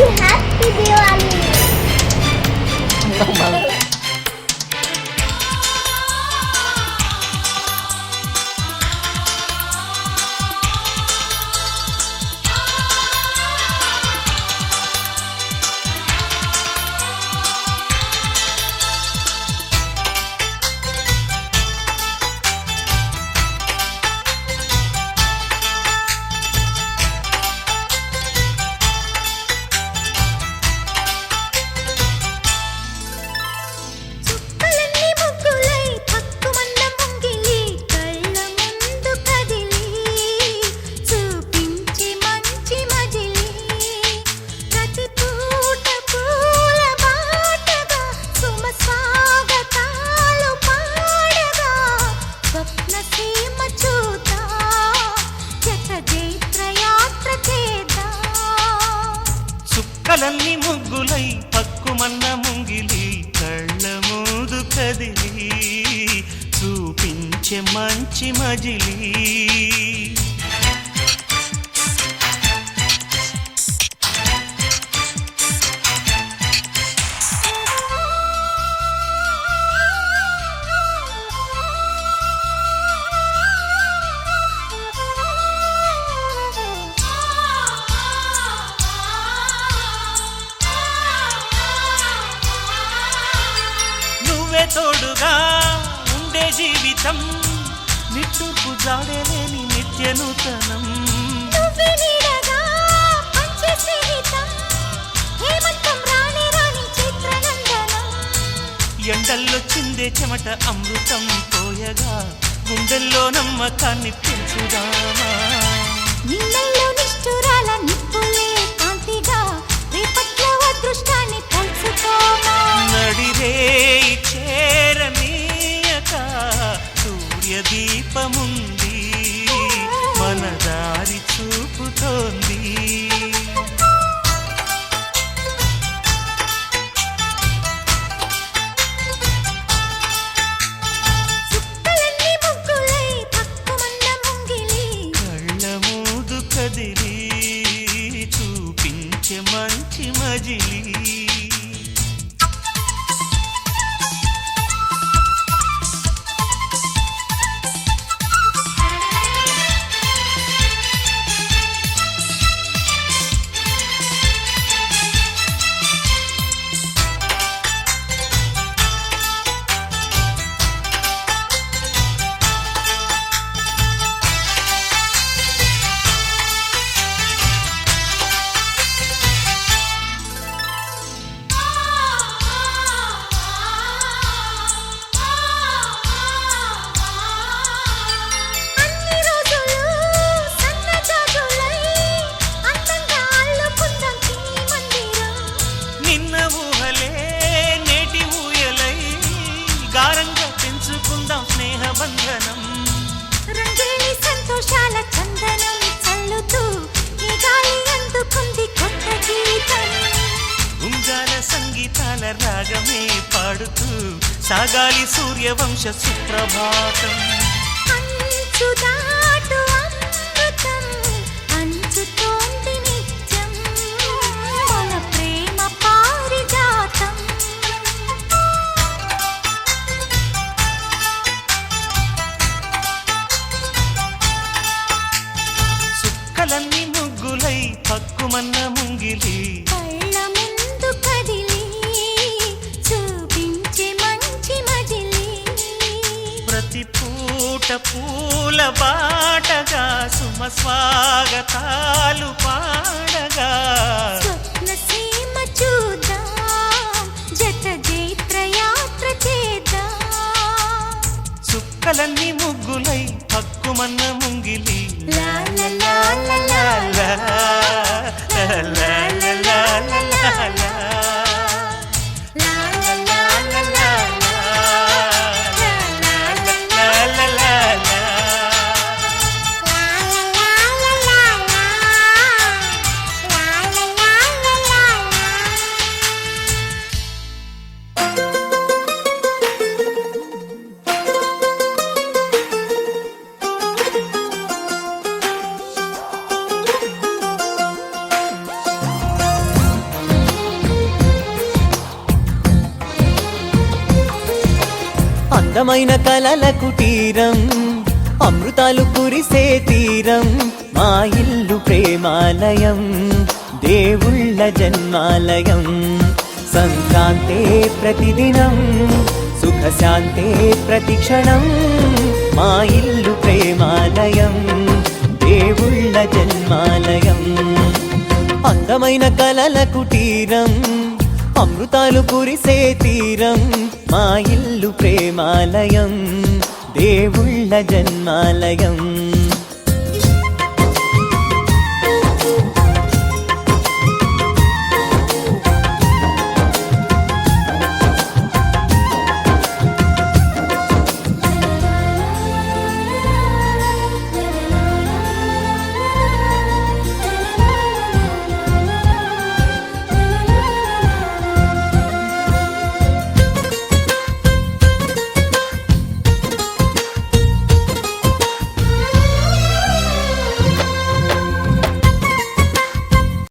Happy Diwali. చుక్కలన్నీ ముగ్గులై పక్కుమన్న ముంగిలి కళ్ళ ముందు కదిలి చూపించే మంచి మజిలీ తోడుగా ఉండే జీవితం నిట్టూర్పు జాడలేని నిత్య నూతనం ఎండల్లో చిందే చెమట అమృతం పోయగా గుండెల్లో నమ్మకాన్ని పెంచుదామా నిన్నల్లో నిష్ఠురాల నిప్పులే కాంతిగా రేపట్లో అదృష్టాన్ని పంచుకోమా నడిరే చేరనీయక సూర్యదీపముంది మన దారి చూపుతోంది చుక్కలన్నీ ముగ్గులై పక్కుమన్న ముంగిలి కళ్ళ మూదు కదిలి చూపించే మంచి మజిలీ సంతోషాల చందనం చల్లుతూ ఈ గాలి అందుకుంది కొత్త గీతం ఉంగాల సంగీతాల రాగమే పాడుతూ సాగాలి సూర్యవంశ సుప్రభాతం అంచుదాటు అమృతం అంచుతోంది నిత్యం మన ప్రేమ పారిజాతం చుక్కలన్నీ ముగ్గులై పక్కుమన్న ముంగిలి కళ్ళ ముందు కదిలి చూపించే మంచి మజిలీ ప్రతి పూట పూల బాటగా సుమ స్వాగతాలు పాడగా స్వప్న సీమ చూద్దాం జత జైత్ర యాత్ర చేద్దాం చుక్కలన్నీ ముగ్గులై పక్కుమన్న ముంగిలి లా లా లా లా లా లా లా లా లా లా. అందమైన కలల కుటీరం అమృతాలు కురిసే తీరం మా ఇల్లు ప్రేమాలయం దేవుళ్ళ జన్మాలయం సంక్రాంతే ప్రతిదినం సుఖశాంతే ప్రతిక్షణం మా ఇల్లు ప్రేమాలయం దేవుళ్ళ జన్మాలయం అందమైన కలల కుటీరం అమృతాలు కురిసే తీరం మా ఇల్లు ప్రేమాలయం దేవుళ్ళ జన్మాలయం